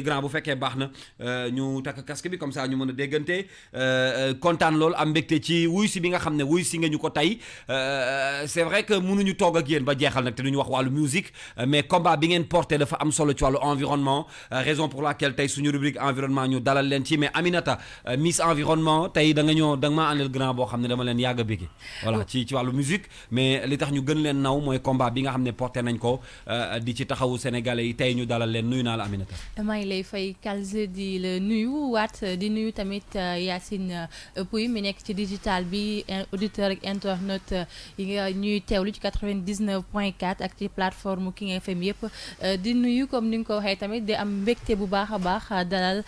grand bu fekkee baax na ñu takk casque bi comme ça ñu mën a déggante kontaan loolu am mbégte ci wuy si bi nga xam ne wuy si nga ñu ko tey c'est vrai que mënuñu toog ak yéen ba jeexal nag te duñu wax wàllu musique mais combat bi ngeen porté dafa am solo ci wàllu environnement raison pour laquelle tey suñu rubrique environnement ñu dalal leen ci mais Aminata Miss Environnement tey da nga maa àndal grand boo xam ne dama leen yàgg a bëgg voilà ci wàllu musique mais li tax ñu gën leen naw mooy combat bi nga xam ne porté nañ ko di ci taxawu sénégalais yi tey ñu dalal leen nuyu naa la Aminata. maa ngi lay fay Kalze di la nuyu waat di nuyu tamit Yacine Pouy mi nekk ci digital bi auditeur ak internaute yi nga ñuy teewlu ci 99.4 ak ci plateforme King FM yëpp di nuyu comme ni nga ko waxee tamit di am mbégte bu baax a baax dalal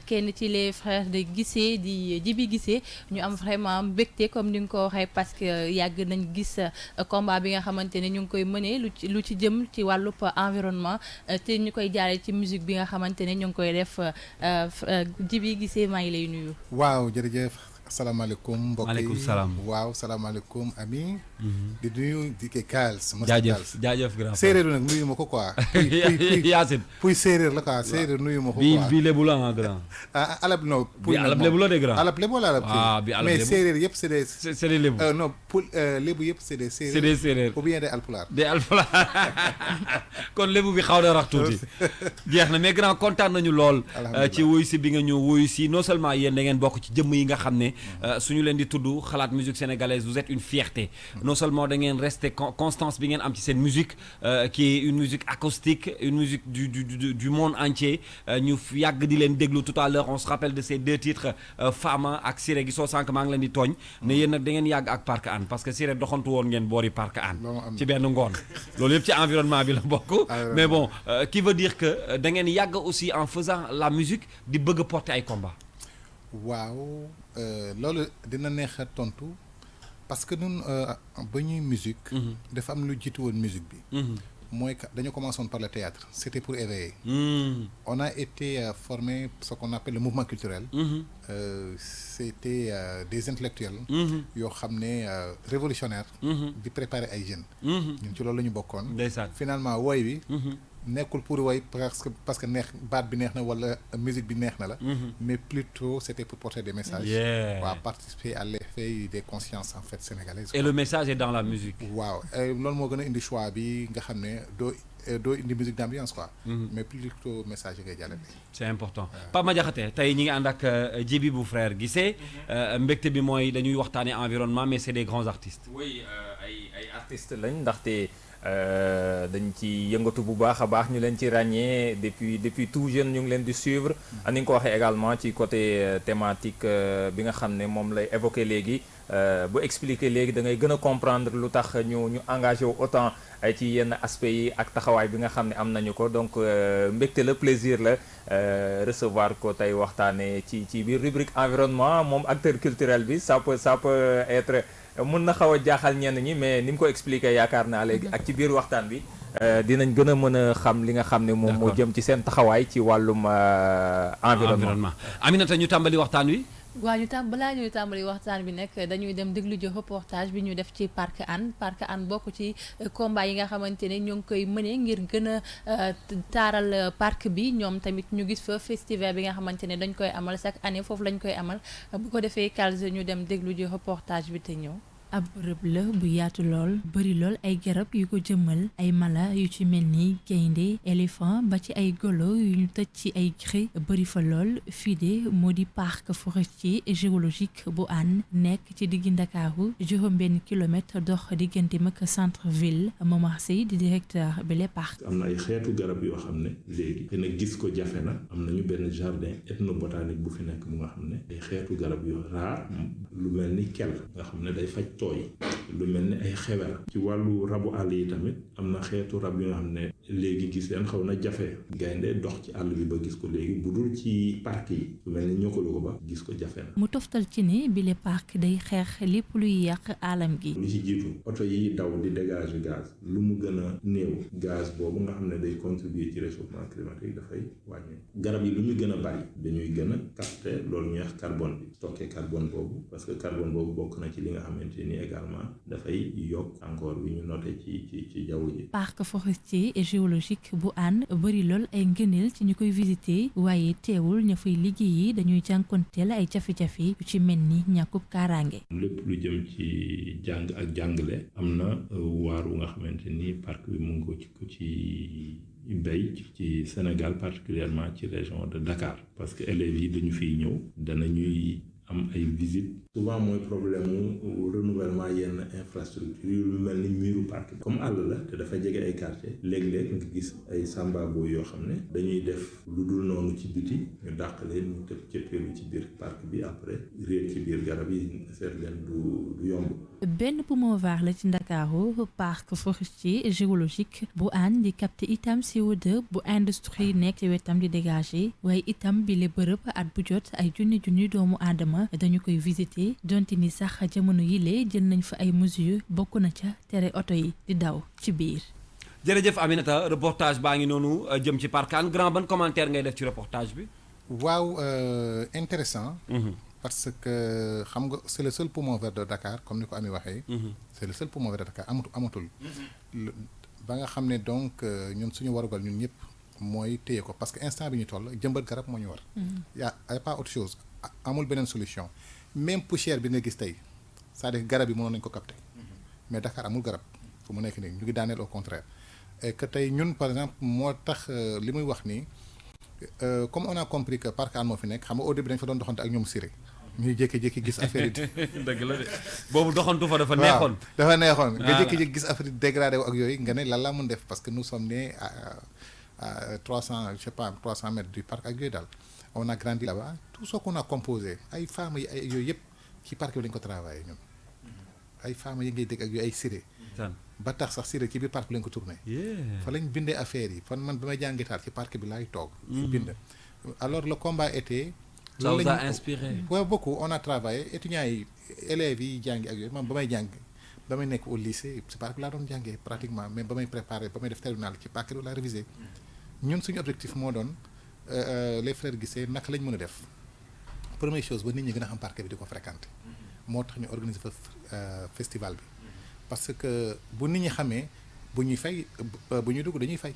kenn ci les frères de Guissé di Djiby Guissé ñu am vraiment mbégte comme ni nga ko waxee parce que yàgg nañ gis combat bi nga xamante ne ñu ngi koy mënee lu ci jëm ci wàllub environnement te ñu koy jaaree ci musique bi nga xamante ne ñu ngi koy def Djiby Guissé maa ngi lay nuyu. waaw jërëjëf asalaamaaleykum mbokk yi maaleykum salaam. waaw salaamaaleykum ami di nuyu di ke Kals. jaajëf grand séeréer nag nuyu ma ko quoi. Yacine puy séeréer la quoi séeréer nuyu ma ko quoi. bii lébu la grand. alab non. bi alab lébu la de grand. alab lébu wala alab bi alab lébu mais séeréer yëpp c'est des. c'est des lébu. non pour lébu yëpp c'est des séeréer. c'est des séeréer ou bien des alpulaar. des alpulaar kon lébu bi xaw na rax tuuti. jeex na mais grand kontaan nañu lool. ci wuyu si bi nga ñu wuyu si non seulement yéen da ngeen bokk ci jëmm yi nga xam ne suñu leen di tudd xalaat musique sénégalaise vous êtes une fierté non seulement da ngeen rester constance bi ngeen am ci seen musique qui est une musique acoustique une musique du monde entier ñu yàgg di leen déglu tout à l'heure on se rappelle de ces deux titres Fama ak Siré gi soo sànq maa ngi leen di tooñ ne yéen nag da ngeen yàgg ak Parc Hann parce que Siré doxantu woon ngeen boori Parc Hann ci benn ngoon loolu yëpp ci environnement bi la bokk mais bon qui veut dire que da ngeen yàgg aussi en faisant la musique di bëgg a porter ay combat waaw loolu dina neex a tontu parce que ñun ba ñuy musique dafa am lu jiitu woon musique bi mooy que dañu commencé woon par le théâtre c'était pour éveiller on a été formé ce qu'on appelle le mouvement culturel c'était des intellectuels yoo xam ne révolutionnaires di préparer ay jeunes ñun ci loolu la ñu bokkoon finalement woy bi nekkul pour woy parce que neex baat bi neex na wala musique bi neex na la mais plutôt c'était pour porter des messages waaw participer à l'effet des consciences en fait sénégalaises et le message est dans la musique waaw loolu moo gën a indi choix bi nga xam ne doo indi musique d'ambiance quoi mais plutôt message yi ngay jàllale c'est important Pape Madiakhaté tey ñi ngi ànd ak Djiby bu frère Guissé mbégte bi mooy dañuy waxtaane environnement mais c'est des grands artistes oui ay artistes lañ ndaxte dañ ci yëngatu bu baax a baax ñu leen ci ràññee depuis tout jeune ñu ngi leen di suivre ni nga ko waxee également ci côté thématique bi nga xam ne moom lay évoquer léegi bu expliquer léegi da ngay gën a comprendre lu tax ñu engagé wu autant ci yenn aspects yi ak taxawaay bi nga xam ne am nañu ko donc mbégte la plaisir la recevoir ko tey waxtaane ci biir rubrique environnement moom acteur culturel bi ça peut être mun na xaw a jaaxal ñenn ñi mais ni mu ko expliqué yaakaar naa léegi ak ci biir waxtaan bi dinañ gën a mën a xam li nga xam ne moom moo jëm ci seen taxawaay ci wàllum environnement. Aminata ñu tàmbali waxtaan wi. waaw balaa ñuy tàmbali waxtaan bi nag dañuy dem déglu ji reportage bi ñu def ci Parc Hann bokk ci combat yi nga xamante ne ñoo ngi koy mëne ngir gën a taaral parc bi ñoom tamit ñu gis fa festival bi nga xamante ne dañ koy amal chaque année foofu lañ koy amal bu ko defee Kalze ñu dem déglu ji reportage bi te ñëw. ab bërëb la bu yaatu lool bëri lool ay garab yu ko jëmmal ay mala yu ci mel ni gaynde éléphant ba ci ay golo yu ñu tëj ci ay gré bëri fa lool fii de moo di parc forestier et géologique bu Hann nekk ci diggi Ndakaaru juróom-benn kilomètre dox diggante mag centre ville Momar Sey di directeur bi le parc. am na ay xeetu garab yoo xam ne léegi te nag gis ko jafe na am nañu benn jardin ethnobotanique bu fi nekk mu nga xam ne ay xeetu garab yu raar lu mel ni kel nga xam ne day faj tooy lu mel ni ay xewel ci wàllu rabu àll yi tamit am na xeetu rab yoo xam ne léegi gis leen xaw na jafe gaynde dox ci àll bi ba gis ko léegi bu dul ci parc yi lu mel ni ñokkalu ko ba gis ko jafe na. mu toftal ci ne bile parc day xeex lépp luy yàq alam gi. lu ci jiitu oto yi daw di dégager gaz lu mu gën a néew gaz boobu nga xam ne day contribuer ci réchauffement climatique dafay wàññi garab yi lu ñu gën a bari dañuy gën a capter loolu ñuy wax carbone bi stocker carbone boobu parce que carbone boobu bokk na ci li nga xamante ni également dafay yokk encore bi ñu noté ci jaww ji. parc forestier et géologique bu Hann bëri lool ay ngëneel ci ñu koy visiter waaye teewul ña fay liggéey yi dañuy jànkonteel ay jafe-jafe yu ci mel ni ñàkkub kaaraange. lépp lu jëm ci jàng ak jàngale am na waar wu nga xamante ni parc bi mu ngi ko ci bay ci Sénégal particulièrement ci région de Dakar parce que élèves yi dañu fiy ñëw danañuy am ay visite souvent mooy problème mu renouvellement yenn infrastructure yu lu mel ni muru parc bi comme àll la te dafa jege ay quartier léeg-léeg nga gis ay sambabo yoo xam ne dañuy def lu dul noonu ci biti ñu dàq leen ñu tëb cëppeelu ci biir parc bi après réer ci biir garab yi seet leen du yomb. benn poumon vert la ci Ndakaaru parc forestier et géologique bu Hann di capter itam CO2 bu industrie nekk ci wetam di dégager waaye itam bi le bërëb at bu jot ay junni doomu aadama dañu koy visiter donte ni sax jamono yile jël nañ fa ay mesures bokk na ca tere oto yi di daw ci biir. jërëjëf Aminata reportage baa ngi noonu jëm ci parc Hann grand ban commentaire ngay def ci reportage bi. waaw intéressant parce que xam nga c'est le seul poumon vert de Dakar comme ni ko Ami waxee. c'est le seul poumon vert de Dakar amatul. ba nga xam ne donc ñun suñu warugal ñun ñëpp mooy téye ko parce que instant bi ñu toll jëmbat garab moo ñu war. y a pas autre chose amul beneen solution même poussière bi nga gis tey c'est-à-dire garab yi mënoon nañu ko capter. mais Dakar amul garab fu mu nekk nii ñu ngi daaneel au contraire et que tey ñun par exemple moo tax li muy wax nii comme on a compris que parc Hann moo fi nekk xam nga au début dañ fa doon doxante ak ñoom Siré ñuy jékki-jékki gis affaire yi. dëgg la de boobu doxantu fa dafa neexoon. dafa neexoon nga jékki-jékki gis affaire yi dégradé wu ak yooyu nga ne lan laa mën def parce que nous sommes nés à 300 je sais pas 300 mètres du parc ak yooyu daal on a grandi là-bas tout ce qu'on a composé ay femmes yi ay yooyu yëpp ci parc bi dañ ko travaillé ñun ay femmes yi ngay dégg ak yooyu ay Siré. ba tax sax Siré ci biir parc bi lañ ko tourné. fa lañ bindee affaire yi fan man bi may jàng guitare ci parc bi laay toog. fi bind alors le combat était. ça vous a inspiré. waaw beaucoup on a travaillé étudiants yi élèves yi jàngi ak yooyu man ba may jàng ba may nekk au lycée ci parc bi laa doon jàngee pratiquement mais ba may préparé ba may def terminal ci parc bi laa révisé ñun suñu objectif moo doon les frères Guissé naka lañ mën a def première chose ba nit ñi gën a xam parc bi di ko fréquenter moo tax ñu organiser fa festival bi parce que bu nit ñi xamee bu ñuy fay bu ñuy dugg dañuy fay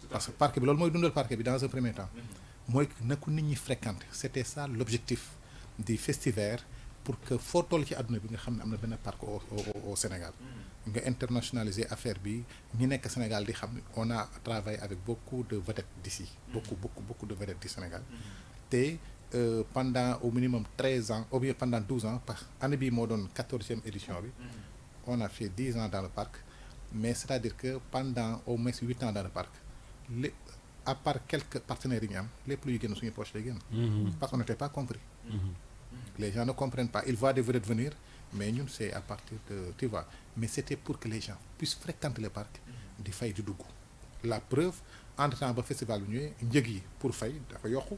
parce que parc bi loolu mooy dundal parc bi dans un premier temps mooy na ko nit ñi fréquenter c'était ça l'objectif du festival pour que foo toll ci àdduna bi nga xam ne am na benn parc au Sénégal nga internationaliser affaire bi ñi nekk Sénégal di xam ne on a travaillé avec beaucoup de vedettes d'ici beaucoup de vedettes du Sénégal te pendant au minimum 13 ans ou bien pendant 12 ans parce que année bii moo doon 14e édition bi on a fait 10 ans dans le parc mais c'est-à-dire que pendant au moins 8 ans dans le parc à part quelques partenaires yi ñu am lépp luy génn suñu poche lay génn parce qu'on n'était pas compris les gens ne comprennent pas ils voient des vedettes venir mais ñun c'est à partir de tu vois mais c'était pour que les gens puissent fréquenter le parc di fay di dugg la preuve entre temps ba festival bi ñëwee njëg yi pour fay dafa yokku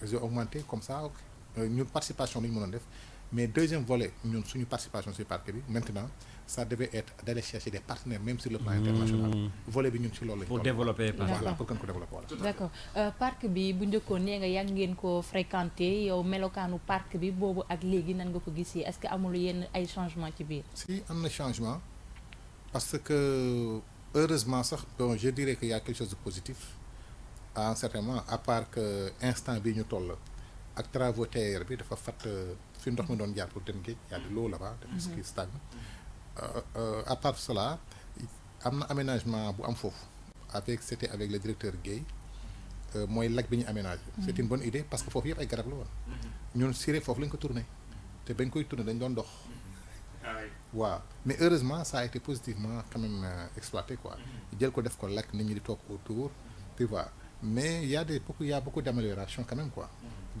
ils ont augmenté comme ça ñun participation la ñu mënoon def mais deuxième volet ñun suñu participation ci parc bi maintenant ça devait être d'aller chercher des partenaires même sur le plan international volet bi ñun ci loolu lañ pour développer voilà pour gën ko développer voilà d'accord parc bi bu njëkkoon nee nga yàgg ngeen ko fréquenter yow melokaanu parc bi boobu ak léegi nan nga ko gisee est-ce que amul yenn ay changement ci biir si am na changement parce que heureusement sax bon je dirais qu'il y a quelque chose de positif à un certain moment à part que instant bi ñu toll ak travaux TER bi dafa fat fi ndox mi doon jaar pour dem géej y a de l'eau là-bas dafa ski stagne à part cela am na aménagement bu am foofu c'était avec le directeur Guèye mooy lac bi ñu aménagé c'est une bonne idée parce que foofu yëpp ay garab la woon ñun Siré foofu lañ ko tourné te bañ koy tourné dañ doon dox waaw mais heureusement ça a été positivement quand même exploité quoi jël ko def ko lac nit ñi di toog autour tu vois mais il y a beaucoup d'amélioration quand même quoi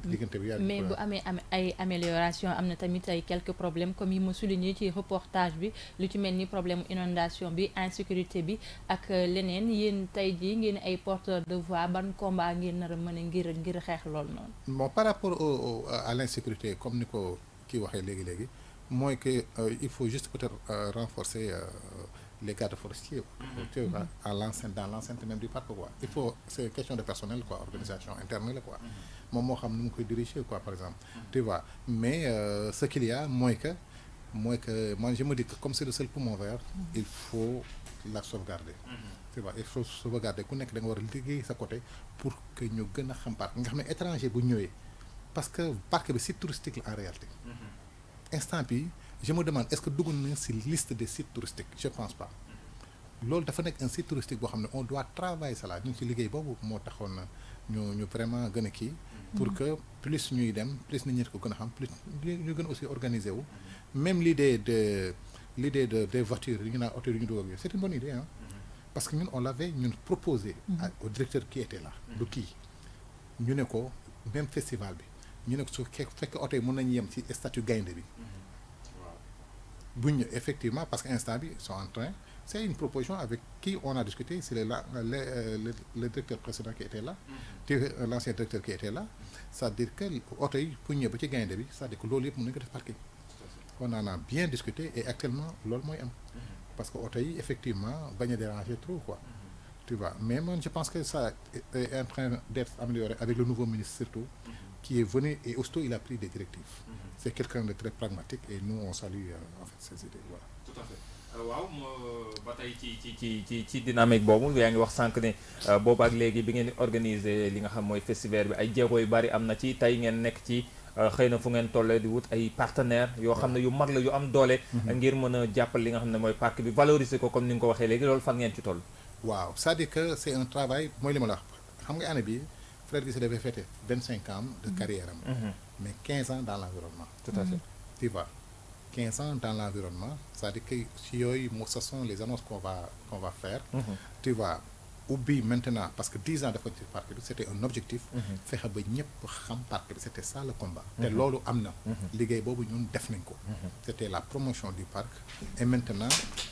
diggante bi mais bu amee ay amélioration am na tamit ay quelques problèmes comme yi ma souligné ci reportage bi lu ci mel ni problème inondation bi insécurité bi ak leneen yéen tey jii ngeen ay porteurs de voix ban combat ngeen nar a mën a ngir xeex loolu noonu. bon par rapport à l'insécurité comme ni ko kii waxee léegi mooy que il faut juste peut-être renforcer les gardes forestiers tu vois dans l'enceinte même du parc quoi il faut c'est question de personnel quoi organisation interne la quoi moom moo xam nu mu koy diriger quoi par exemple tu vois mais ce qu'il y a mooy que moi je me dis que comme c'est le seul poumon vert il faut la sauvegarder. Tu vois il faut sauvegarder ku nekk da nga war a liggéey sa côté pour que ñu gën a xam parc nga xam ne étranger bu ñëwee parce que parc bi site touristique la en réalité. instant bi je me demande est-ce que dugg na ci liste des sites touristiques je pense pas. loolu dafa nekk un site touristique boo xam ne on doit travailler ça là ñu ci liggéey boobu moo taxoon na ñu vraiment gën a kii. pour que plus ñuy dem plus nit ñi ko gën a xam plus ñu gën aussi organiser wu. même l'idée de des voitures yi ñu naan oto yi ñu dugal ak c'est une bonne idée hein. parce que ñun on l'avait ñun proposé. au directeur qui était là. du kii ñu ne ko même festival bi ñu ne ko su fekk oto yi mën nañu yem ci statut gaynde bi. buñ effectivement parce que instant bi ils sont en train c'est une proposition avec qui on a discuté c'est le directeur précédent qui était là l'ancien directeur qui était là c'est-à-dire que oto yi pour ñëw ba ci gaynde bi c'est-à-dire que loolu yëpp mën nañu ko def parking on en a bien discuté et actuellement loolu mooy am parce que oto yi effectivement bañ a déranger trop quoi tu vois mais man je pense que ça est en train d'être amélioré avec le nouveau ministre surtout qui est venu et aussitôt il a pris des directives c'est quelqu'un de très pragmatique et nous on salue en fait ces idées voilà. Tout à fait. waaw ba tey ci dynamique boobu yaa ngi wax sànq ne boobu ak léegi bi ngeen organiser li nga xam mooy festival bi ay jéego yu bari am na ci tey ngeen nekk ci xëy na fu ngeen tollee di wut ay partenaires yoo xam ne yu mag la yu am doole. ngir mën a jàppal li nga xam ne mooy parc bi valoriser ko comme ni nga ko waxee léegi loolu fan ngeen ci toll. waaw c'est-à-dire que c'est un travail mooy li ma la wax xam nga année bi Fred Guissé dafay fêter 25 ans de carrière am. mais 15 ans dans l'environnement. Tout à fait. Tu vois 15 ans dans l'environnement c'est-à-dire que si yooyu ce sont les annonces qu'on va faire. Tu vois ubbi maintenant parce que 10 ans dafa ci parc bi c'était un objectif. fexe ba ñëpp xam parc bi c'était ça le combat. te loolu am na. liggéey boobu ñun def nañ ko. c'était la promotion du parc. et maintenant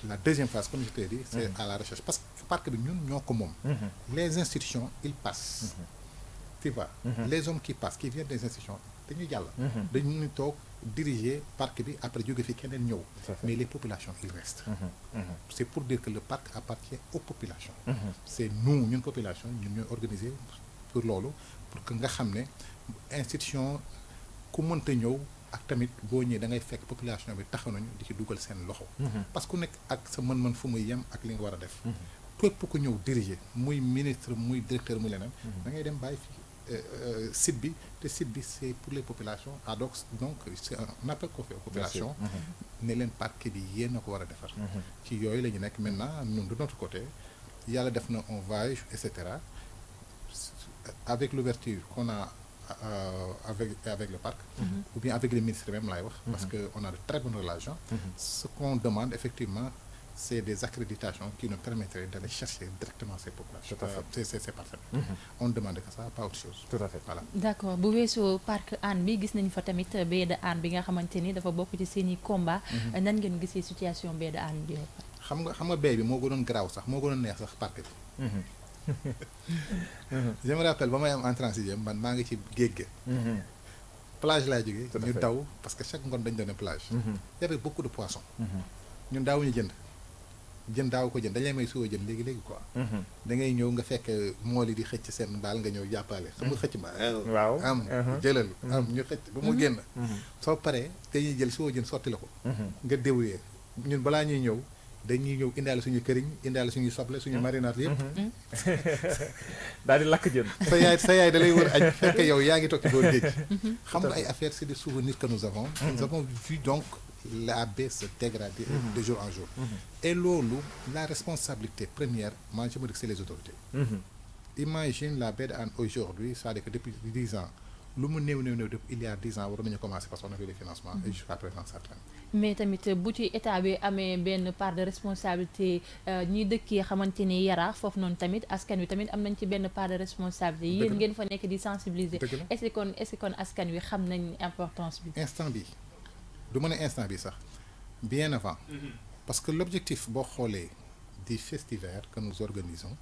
la deuxième phase comme je t'ai dit c'est à la recherche parce que parc bi ñun ñoo ko moom. les institutions ils passent. Tu vois les hommes qui passent qui viennent des institutions dañuy jàll. dañuy toog diriger parc bi après jóge fi keneen ñëw. mais les populations ils restent. c'est pour dire que le parc appartient aux populations. c'est nous ñun population ñun ñooy organiser pour loolu pour que nga xam ne institution ku mënta ñëw ak tamit boo ñëwee da ngay fekk population bi taxaw nañu di ci dugal seen loxo. parce que ku nekk ak sa mën-mën fu muy yem ak li nga war a def. képp ku ñëw diriger muy ministre muy directeur muy leneen. da ngay dem bàyyi fi site bi te site bi c'est pour les populations donc c'est un appel qu'on fait aux populations ne leen parc bi yéen a ko war a defar ci yooyu la ñu nekk maintenant ñun de notre côté yàlla def na on voyage et cetera avec l'ouverture qu'on a avec le parc ou bien avec les ministres même laay wax parce que on a de très bonnes relations ce qu'on demande effectivement c'est des accréditations qui nous permettraient d'aller chercher directement ces populations, ces partenaires. On ne demande que ça, pas autre chose. Tout à fait. Voilà. D'accord bu weesoo parc Hann bi gis nañu fa tamit baie de Hann bi nga xamante ni dafa bokk ci seeni combat. nan ngeen gisee situation baie de Hann bi. xam nga baie bi moo gënoon garaaw sax moo gënoon neex sax parc bi. Je me rappelle ba may am entrée en sixième man maa ngi ci géej gi. plage laa jógee. ñu daw parce que chaque ngoon dañu doon plage. y avait beaucoup de poissons. ñun daawuñu jën daaw ko jën dañ lay may suba jën léegi quoi. da ngay ñëw nga fekk mool yi di xëcc seen baal nga ñëw jàppale xam nga xëcc ma. waaw am jëlal am ñu xëcc ba mu génn. soo paree dañuy jël suba jën sotti la ko. nga déwuyee ñun balaa ñuy ñëw dañuy ñëw indaale suñu këriñ indaale suñu soble suñu marinade yëpp. daal di lakk jën. sa yaay da lay wër añ fekk yow yaa ngi toog ci boor géej. xam nga ay affaires c'est des souvenirs que nous avons. nous avons vu donc. La baie se dégrader de jour en jour. Et loolu la responsabilité première moi je me dis que c'est les autorités. Imagine la baie de Hann aujourd'hui c'est-à-dire que depuis 10 ans lu mu néew depuis il y a 10 ans waroon nañu commencer parce qu'on avait les financements et jusqu'à présent ça traîne. mais tamit bu ci état bi amee benn part de responsabilité ñi dëkkee xamante ni Yaraax foofu noonu tamit askan wi tamit am nañ ci benn part de responsabilité. yéen ngeen fa nekk di sensibiliser. est-ce que kon askan wi xam nañ importance bi. instant bi du ma ne instant bi sax bien avant. parce que l'objectif boo xoolee du festival que nous organisons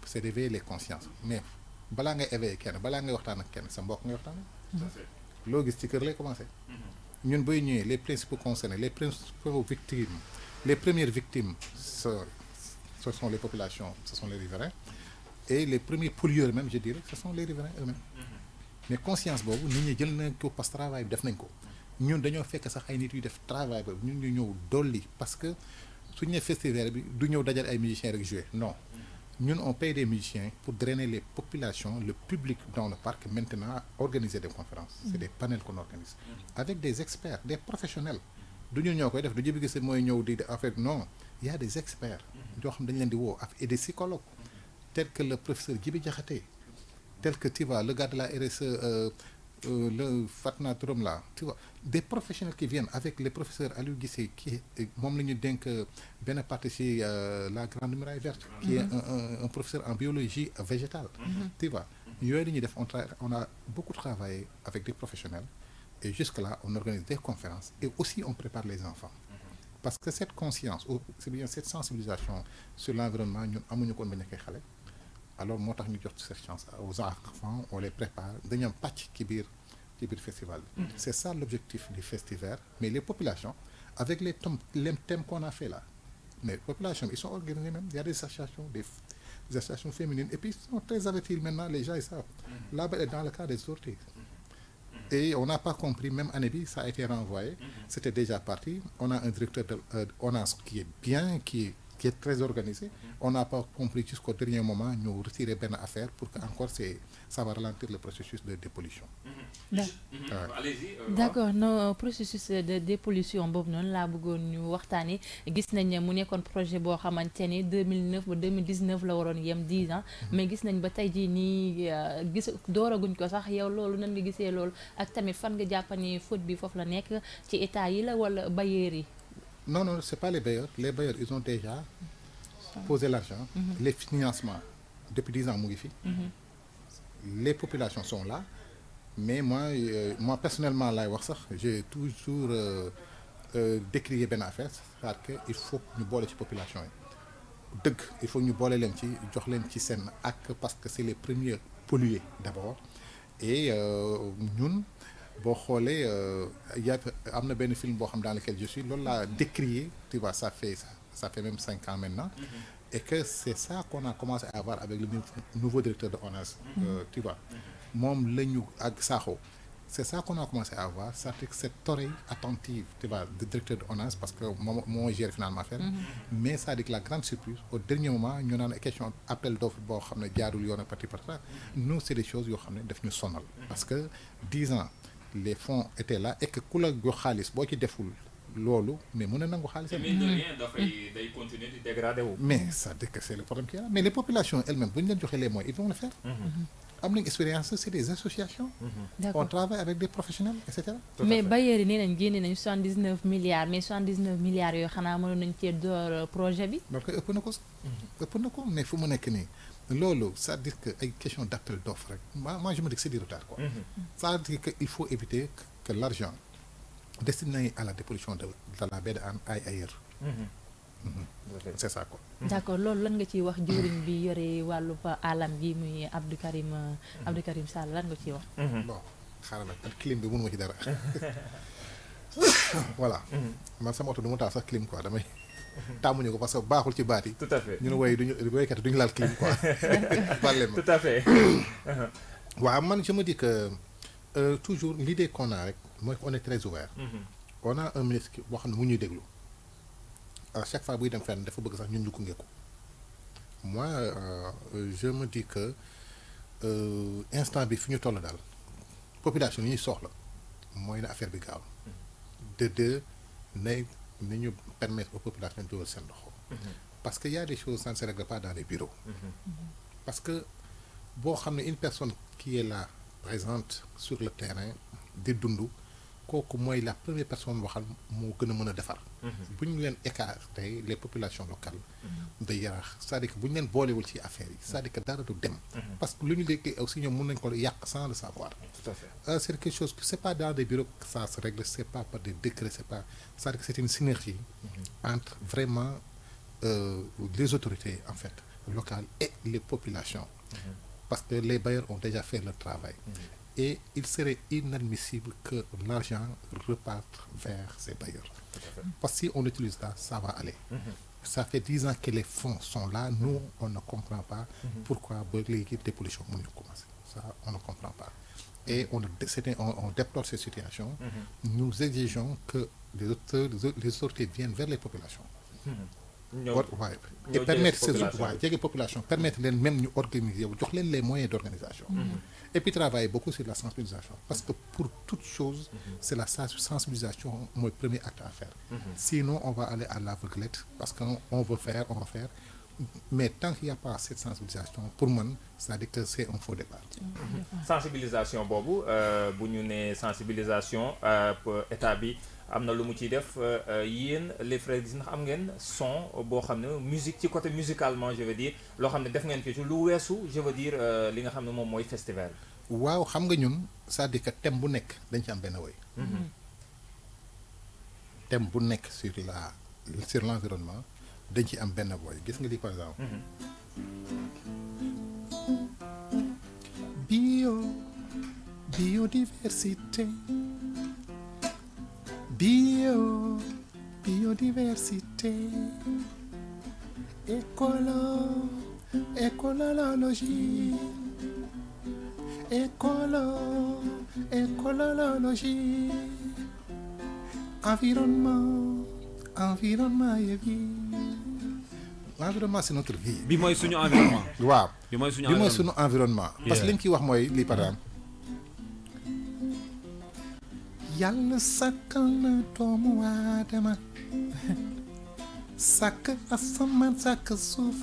c'est d'éveiller les consciences mais balaa ngay éveiller kenn balaa ngay waxtaan ak kenn sa mbokk ngay waxtaan. loo gis ci kër lay commencer. ñun booy ñëwee les principaux concernés les principaux victimes les premières victimes ce sont les populations ce sont les riverains et les premiers pollueurs même je dirais ce sont les riverains eux-mêmes. mais conscience boobu nit ñi jël nañ ko parce que travail bi def nañ ko. ñun dañoo fekk sax ay nit yu def travail ba ñun ñu ñëw dolli parce que suñu ne festival bi du ñëw dajal ay musiciens rek jouer non ñun on paye des musiciens pour drainer les populations le public dans le parc maintenant organiser des conférences c'est des panels qu'on organise avec des experts des professionnels du ñu ñoo koy def du jëbi gis mooy ñëw di affaire non il y a des experts yoo xam dañ leen di woo et des psychologues tels que le professeur Djibi Diakhaté tel que tu vois le gars de la RSE le Fatna Touram là tu vois des professionnels qui viennent avec les professeurs Aliou Guissé qui moom la ñu dénk benn partie ci la Grande Muraille Verte qui est un professeur en biologie végétale tu vois yooyu la ñuy def on a beaucoup travaillé avec des professionnels et jusque là on organise des conférences et aussi on prépare les enfants parce que cette conscience ou c'est bien cette sensibilisation sur l'environnement ñun amuñu ko woon ba nekkee xale alors moo tax ñu jox cette chance aux enfants on les prépare dañu am pàcc ci biir festival bi c'est ça l'objectif du festival mais les populations avec les thèmes qu'on a fait là mais les populations ils sont organisés même il y a des associations des associations féminines et puis ils sont très avertis maintenant les gens ils savent là-bas dans le cas des orties et on n'a pas compris même année bi ça a été renvoyé c'était déjà parti on a un directeur de ONAS qui est bien qui est très organisé on n'a pas compris jusqu'au dernier moment ñu retirer benn affaire pour que encore ça va ralentir le processus de dépollution d'accord no processus de dépollution boobu noonu laa bëggoon ñu waxtaanee gis nañ ne mu nekkoon projet boo xamante ni 2009 ba 2019 la waroon yem 10 ans mais gis nañ ba tey jii nii gis dooraguñ ko sax yow loolu nan nga gisee loolu ak tamit fan nga jàpp ni faute bi foofu la nekk ci état yi la wala bailleurs yi non c'est pas les bailleurs ils ont déjà posé l'argent les financements depuis 10 ans mu ngi fi les populations sont là mais moi personnellement laay wax sax j'ai toujours décrié benn affaire c'est-à-dire que il faut ñu boole ci population yi dëgg il faut ñu boole leen ci jox leen ci seen ak parce que c'est les premiers pollués d'abord et ñun boo xoolee am na benn film boo xam dans lequel je suis loolu laa décrié tu vois ça fait même 5 ans maintenant et que c'est ça qu'on a commencé à avoir avec le nouveau directeur de ONAS tu vois moom la ñu ak Sakho c'est ça qu'on a commencé à avoir c'est-à-dire que cette oreille attentive tu vois du directeur de ONAS parce que moom moo gère finalement affaire mais c'est-à-dire que la grande surprise au dernier moment ñu naan question appel d'offre boo xam ne jaarul yoon ak parti nous c'est des choses yoo xam ne daf ñu sonal parce que 10 ans les fonds étaient là et que ku la jox xaalis boo ci deful loolu mais mën na nangu xaalis mine de rien dafay day continuer di dégrader wu mais ça dit que c'est le problème qu'il y a mais les populations elles-mêmes bu ñu leen joxee les moyens ils vont le faire am nañ expérience c'est des associations on travaille avec des professionnels et cetera mais bailleurs yi nee nañ génne nañu 79 milliards mais 79 milliards yooyu xanaa mënoon nañ cee door projet bi donc ëpp na ko mais fu mu nekk nii loolu c'est-à-dire que ay question d'appel d'offres rek moi je me dis que c'est du retard quoi c'est-à-dire que il faut éviter que l'argent destiné à la dépollution de la baie de Hann aille ailleurs c'est ça quoi d'accord loolu lan nga ciy wax jëwriñ bi yore wàllu alam gi muy Abdou Karim Sall lan nga ciy wax bon xaaral nag ak clim bi mënu ma ci dara voilà man sama oto du ma taal sax clim quoi damay tàmmuñu ko parce que baaxul ci baat yi tout à fait ñu ne woykat duñu laal clim quoi balle ma tout à fait waaw man je me dis que toujours l'idée qu'on a rek mooy qu'on est très ouvert on a un ministre boo xam ne mu ñuy déglu à chaque fois buy dem fenn dafa bëgg sax ñun ñu gunge ko moi je me dis que instant bi fi ñu toll daal population yi ñuy soxla mooy na affaire bi gaaw de deux na ñu permettre aux populations de dugal seen loxo parce que y a des choses ça ne se règle pas dans les bureaux parce que boo xam ne une personne qui est là présente sur le terrain di dund kooku mooy la première personne waxal moo gën a mën a defar bu ñu leen écarter les populations locales de Yaraax c'est-à-dire que bu ñu leen boolewul ci affaire yi c'est-à-dire que dara du dem parce que lu ñu léegi aussi ñoom mën nañ ko yàq sans le savoir tout à fait c'est quelque chose que c'est pas dans des bureaux que ça se règle c'est pas par des décrets c'est pas c'est-à-dire que c'est une synergie entre vraiment les autorités en fait locales et les populations parce que les bailleurs ont déjà fait leur travail et il serait inadmissible que l'argent reparte vers ces bailleurs parce que si on utilise ça va aller ça fait 10 ans que les fonds sont là nous on ne comprend pas pourquoi ba léegi dépollution mënuñu commencer Ça, on ne comprend pas. Et on déplore ces situations. Nous exigeons que les autorités viennent vers les populations. Et permettre ces populations, permettre même nous organiser, les moyens d'organisation. Et puis travailler beaucoup sur la sensibilisation. Parce que pour toute chose, c'est la sensibilisation mon premier acte à faire. Sinon, on va aller à l'aveuglette parce qu'on veut faire, on va faire. Mais tant qu'il n'y a pas cette sensibilisation, pour moi, ça veut dire que c'est un faux départ. Sensibilisation boobu bu ñu nee sensibilisation état bi am na lu mu ciy def yéen les frères gis ndax am ngeen son boo xam ne musique ci côté musicalement je veux dire loo xam ne def ngeen ci lu weesu je veux dire li nga xam ne moom mooy festival. waaw xam nga ñun c'est-à-dire que thème bu nekk dañ ci am benn woy. thème bu nekk sur l'environnement dañ ci am benn woy gis nga lii par exemple. Biodiversité. Biodiversité. Écologie. Écologie. Environnement et vie. L'environnement c'est notre vie. bi mooy suñu environnement. waaw bi mooy suñu environnement. parce que li ñu ciy wax mooy lii par exemple. Yàlla sàkkal na doomu aadama sàkk asamaan sàkk suuf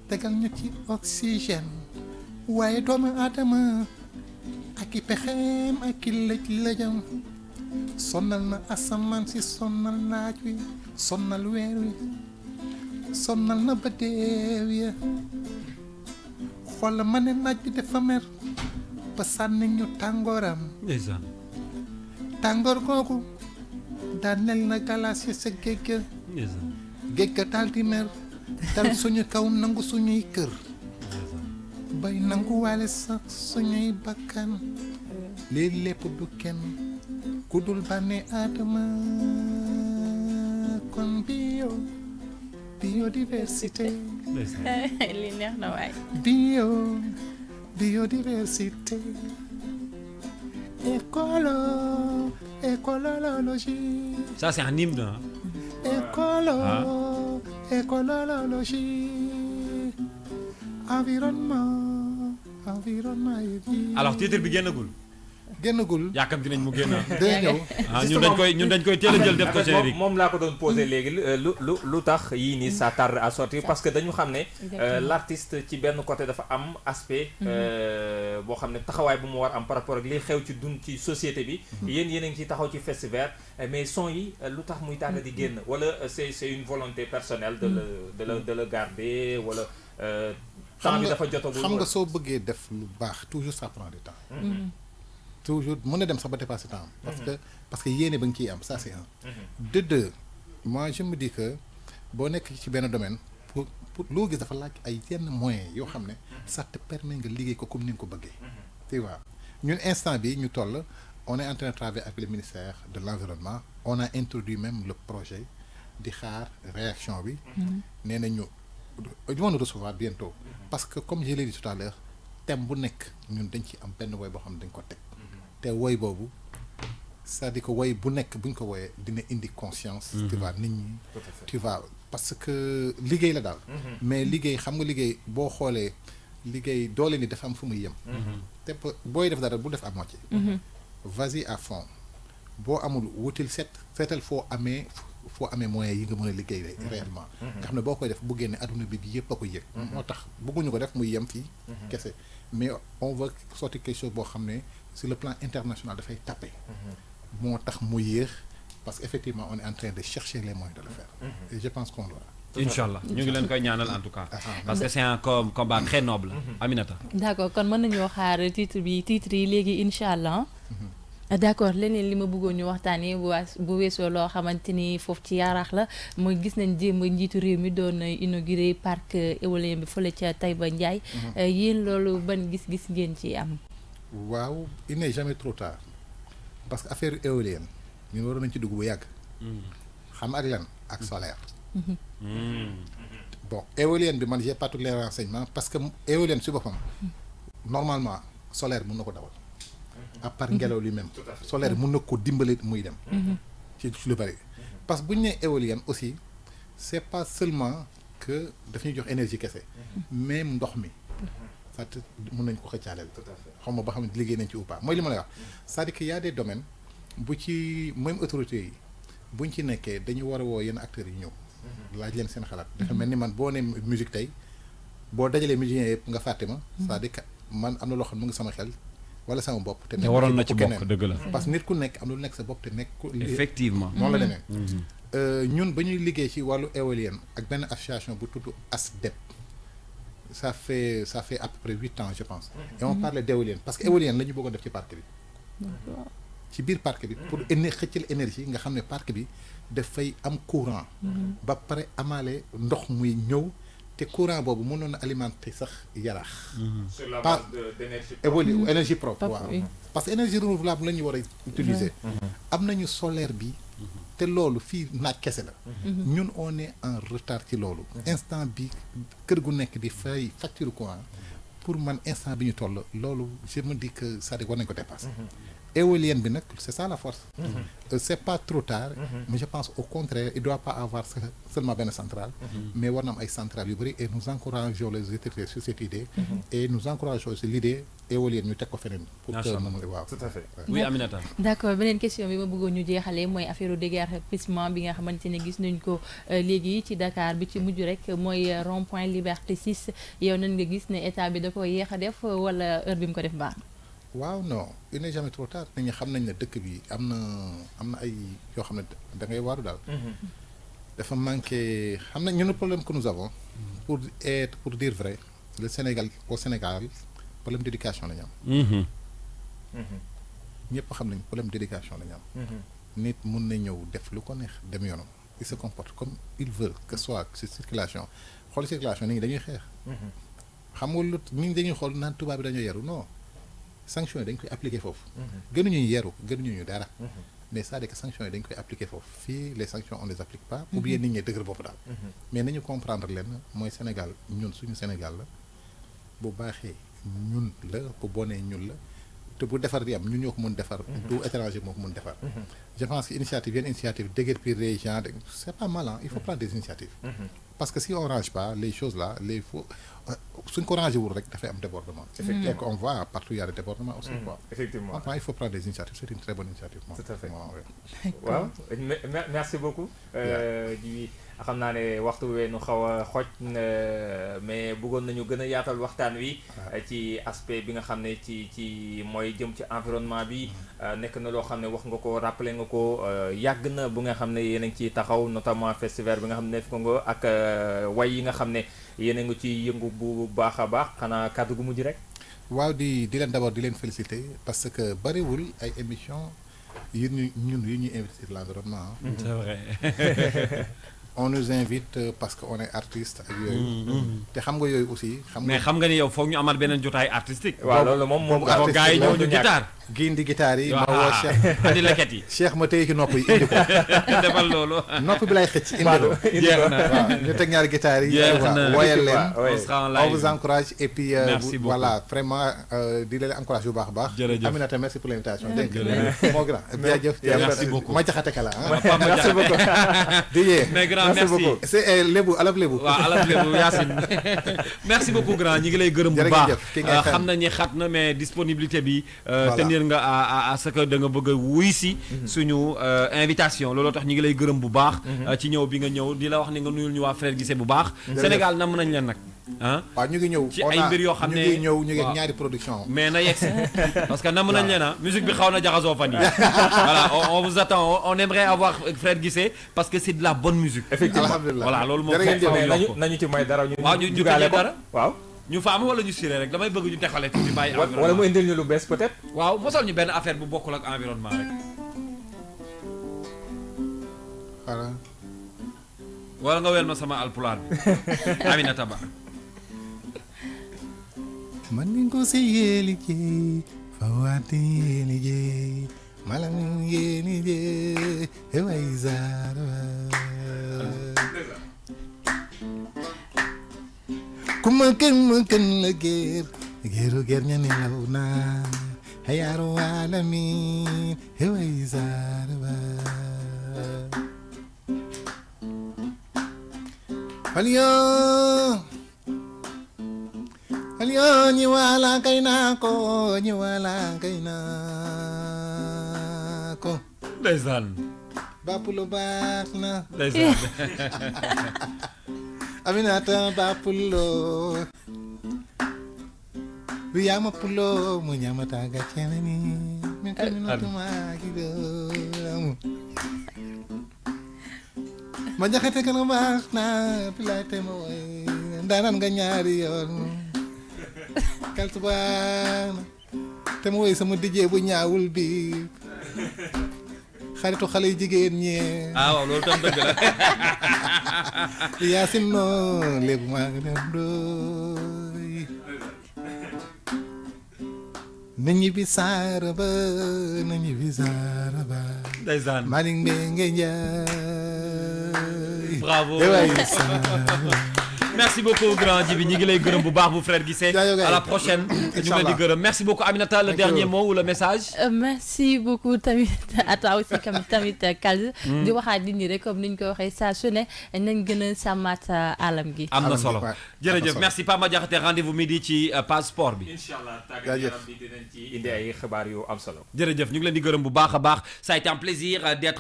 tegal ñu ci oxygène waaye doomu aadama ak i pexeem ak i lëj-lëjam sonal na asamaan si sonal naaj wi sonal weer wi sonal na ba deew ya xool ma ne naaj bi dafa mer ba sànni ñu tàngooram tàngoor googu daaneel na galaas yi sa géej ga daal di mer dal suñu kaw nangu suñuy kër bay nangu waale sax suñuy bakkan lii lépp du kenn ku dul bànne aadama kon biodiversité li neex na waay biodiversité écologie. Ça c'est un hymne. Écologie. Environnement et vie. Alors titre bi génnagul. yaakam dinañ mu génn. ñun dañ koy teel a jël def ko générique. moom laa ko doon posé léegi lu tax yii nii ça tarde à sortir parce que dañu xam ne l'artiste ci benn côté dafa am aspect boo xam ne taxawaay bu mu war am par rapport ak li xew ci société bi yéen a ngi ci taxaw ci festival mais son yi lu tax muy tàgg di génn wala c'est une volonté personnelle de le garder wala temps bi dafa jotagul. xam nga soo bëggee def lu baax toujours ça prend du temps. toujours mën na dem sax ba dépasser temps parce que yéene ba nga ciy am ça c'est un. de deux moi je me dis que boo nekk ci benn domaine pour loo gis dafa laaj ay yenn moyens yoo xam ne ça te permet nga liggéey ko comme ni nga ko bëggee. tu vois ñun instant bi ñu toll on est en train de travailler avec le ministère de l'environnement on a introduit même le projet di xaar réaction bi. nee na ñu vont nous recevoir bientôt parce que comme je l'ai dit tout à l'heure thème bu nekk ñun dañ ci am benn woy boo xam ne dañ ko teg. te woy boobu c'est-à-dire que woy bu nekk bu ñu ko woyee dina indi conscience. tu vois nit ñi. tu vois parce que liggéey la daal. mais liggéey xam nga liggéey boo xoolee liggéey doole ni dafa am fu muy yem. te booy def dara bu def à moitié. vas-y à fond boo amul wutil seetal foo amee moyens yi nga mën a liggéey réellement. nga xam ne boo koy def bu génne adduna bi yëpp a ko yëg. moo tax bëgguñu ko def muy yem fii. kese mais on veut sortir quelque chose boo xam ne. sur le plan international dafay taper. moo tax mu yéex parce que effectivement on est en train de chercher les moyens de le faire. Et je pense qu'on doit. Inch'Allah ñu ngi leen koy ñaanal en tout cas. parce que c'est un combat très noble. Aminata. d'accord kon mën nañoo xaar titre yi léegi Inch'Allah. d'accord leneen li ma bëggoon ñu waxtaanee bu weesoo loo xamante ni foofu ci Yaraax la mooy gis nañ démb njiitu réew mi doon inauguré parc éolien bi fële ca Taïba Ndiaye. yéen loolu ban gis-gis ngeen ci am. waaw il n'est jamais trop tard parce que affaire éolienne ñun waroon nañ ci dugg bu yàgg. xam ak lan ak solaire. bon éolienne bi man j'ai pas tous les renseignements parce que éolienne si boppam normalement solaire mën na ko dawal à part ngelaw li même solaire mën na ko dimbali muy dem ci lu bari parce que bu ñu nee éolienne aussi c'est pas seulement que daf ñuy jox énergie kese même ndox mi ça mën nañ ko xëccaaleel xaw ma ba xam ne liggéey nañ ci ou pas mooy li ma lay wax c'est-à-dire que y a des domaines bu ci même autorités yi buñ ci nekkee dañu war a woo yenn acteurs yi ñëw laaj leen seen xalaat dafa mel ni man boo ne musique tey boo dajalee musiciens yëpp nga fàtte ma c'est-à-dire que man am na loo xam ne mu ngi sama xel wala sama bopp te waroon na ci bokk dëgg la parce que nit ku nekk am na lu nekk sa bopp te nekk effectivement noonu la demee ñun ba ñuy liggéey ci wàllu éolienne ak benn association bu tudd ASDEP ça fait à peu près 8 ans je pense et on parlait d'éolienne parce que éolienne la ñu bëggoon def ci parc bi ci biir parc bi pour xëccal énergie nga xam ne parc bi dafay am courant ba pare amaale ndox muy ñëw te courant boobu mënoon na alimenter sax yaraax sur la base d'énergie énergie propre waaw parce que énergie renouvelable la ñu war a utiliser am nañu solaire bi te loolu fii naaj kese la ñun on est en retard ci loolu instant bi kër gu nekk di fay facture courant pour man instant bi ñu toll loolu je me dis que ça war nañ ko dépasser éolienne bi nag c'est ça la force c'est pas trop tard mais je pense au contraire il doit pas avoir seulement benn centrale mais war na am ay centrales yu bëri et nous encourageons les autorités sur cette idée et nous encourageons aussi l'idée éolienne ñu teg ko feneen pour que mën waaw tout à fait oui Aminata d'accord beneen question bi ma bëggoon ñu jeexalee mooy affaire déguerpissement bi nga xamante ne gis nañ ko léegi ci Dakar bi ci mujj rek mooy rond-point Liberté 6 yow nan nga gis ne état bi da ko yéex a def wala heure bi mu ko def baax waaw non il n'est jamais trop tard nit ñi xam nañ ne dëkk bi am na ay yoo xam ne da ngay waaru daal dafa manqué xam nañ ñun problème que nous avons pour dire vrai au Sénégal problème d'éducation la ñu am ñëpp xam nañ problème d'éducation la ñu am nit mun na ñëw def lu ko neex dem yoonam il se comporte comme il veut que soit ci circulation xool circulation nit ñi dañuy xeex xam nga lu nit ñi dañuy xool naan tubaab bi dañoo yaru non sanction yi dañ koy appliquer foofu gënuñu yeru gënuñu dara mais c'est-à-dire que sanctions yi dañ koy appliquer foofu fii les sanctions on les applique pas ou bien nit ñi dëgër bopp daal mais nañu comprendre leen mooy Sénégal ñun suñu Sénégal la bu baaxee ñun la bu bonee ñun la te bu defar di am ñun ñoo ko mën defar du étranger moo ko mën defar je pense que yenn initiative déguerpir les gens c'est pas mal il faut prendre des initiatives parce que si on range pas les choses là suñ ko rangé wul rek dafay am débordement et qu'on voit partout il y a des débordements aussi quoi effectivement enfin il faut prendre des initiatives c'est une très bonne initiative tout à fait waaw merci beaucoup di xam naa ne waxtu wee nu xaw a xoj mais bëggoon nañu gën a yaatal waxtaan wi ci aspect bi nga xam ne ci mooy jëm ci environnement bi nekk na loo xam ne wax nga ko rappelé nga ko yàgg na bu nga xam ne yéen a ngi ciy taxaw notamment festival bi nga xam ne def ko nga ak way yi nga xam ne yéen a ngi ci yëngu bu baax a baax xanaa kàddu gu mujj rek waaw di leen d'abord di leen féliciter parce que bariwul ay émissions yu ñun yu ñuy investir l'environnement c'est vrai on nous invite parce que on est artiste ak yooyu te xam nga yooyu aussi mais xam nga ni yow foog ñu amaat beneen jotaay artistique waaw loolu moom artiste gars yi ñëw ñu guitare gindi guitare yi ma woo Cheikh andi leket yi Cheikh ma téye ci nopp yi indi ko defal loolu nopp bi lay xëcc indi ko jeex na waaw ñu teg ñaari guitare yi woyal leen on vous encourage et puis voilà vraiment di leen encourage bu baax a baax Aminata merci pour l'invitation dégg nga moo grand jaajëf merci beaucoup ma jaxate kala merci beaucoup merci beaucoup c'est lébu alaf lébu waaw alaf lébu Yacine merci beaucoup grand ñi ngi lay gërëm bu baax xam na ñi xat na mais disponibilité bi tenir nga à ce que da nga bëgg a wuy si suñu invitation looloo tax ñi ngi lay gërëm bu baax ci ñëw bi nga ñëw di la wax ni nga nuyul ñu waa Frère Guissé bu baax Sénégal nam nañ leen nag waaw ñu ngi ñëw ci ay mbir yoo xam ne ñu ngi ñëw ñu ngi ñaari production mais na yegg parce que nam nañ leen musique bi xaw na jaxasoo fan yi voilà on vous attend on aimerait avoir Frère Guissé parce que c'est de la bonne musique effectivement voilà loolu moom nañu ci may dara waaw ñu tëjee dara waaw ñu faama wala ñu siré rek damay bëgg ñu texale tuuti bàyyi environnement wala mu indil ñu lu bees peut-être waaw mosal ñu benn affaire bu bokkul ak environnement rek voilà wala nga wel ma sama alpulaar bi Aminata Ba man ni ko se liggéey fa waate liggéey malam liggéey way zara kuma kan la géer Giru gernya nelaw na Hayaru alamin Heway zaraba Alyo nyiwala kay nako ndeysaan Bapulo baax na ndeysaan Aminata Bapulo Riyama pulo mu nyamata ga chenani min kamino tuma gido ma jaxate kana baax na pilate mo ndanan nga ñaari yoon kaltubaan te mo sama dijee bu ñaawul bi xaritu xale yu jigéen ñi waaw loolu tam dëgg la Yaasin no léegi maa ngi dem doy nañu bi saaraba ndeysaan Malick Mbengue Ndiaye bravo merci beaucoup grand Djibi ñi ngi lay gërëm bu baax bu frère Guissé à la prochaine ñu ngi leen di gërëm merci beaucoup Aminata le dernier mot ou le message merci beaucoup tamit à toi aussi tamit Kals di waxaat nit ñi rek comme niñ ko waxee saa su ne nañ gën a sàmmaat alam gi am na solo jërëjëf merci Pama Diakhaté rendez-vous midi ci page sport bi inchallah tàggat yaram bi dinañ ci indi ay xibaar yu am solo jërëjëf ñu ngi leen di gërëm bu baax a baax ça a été un plaisir d'être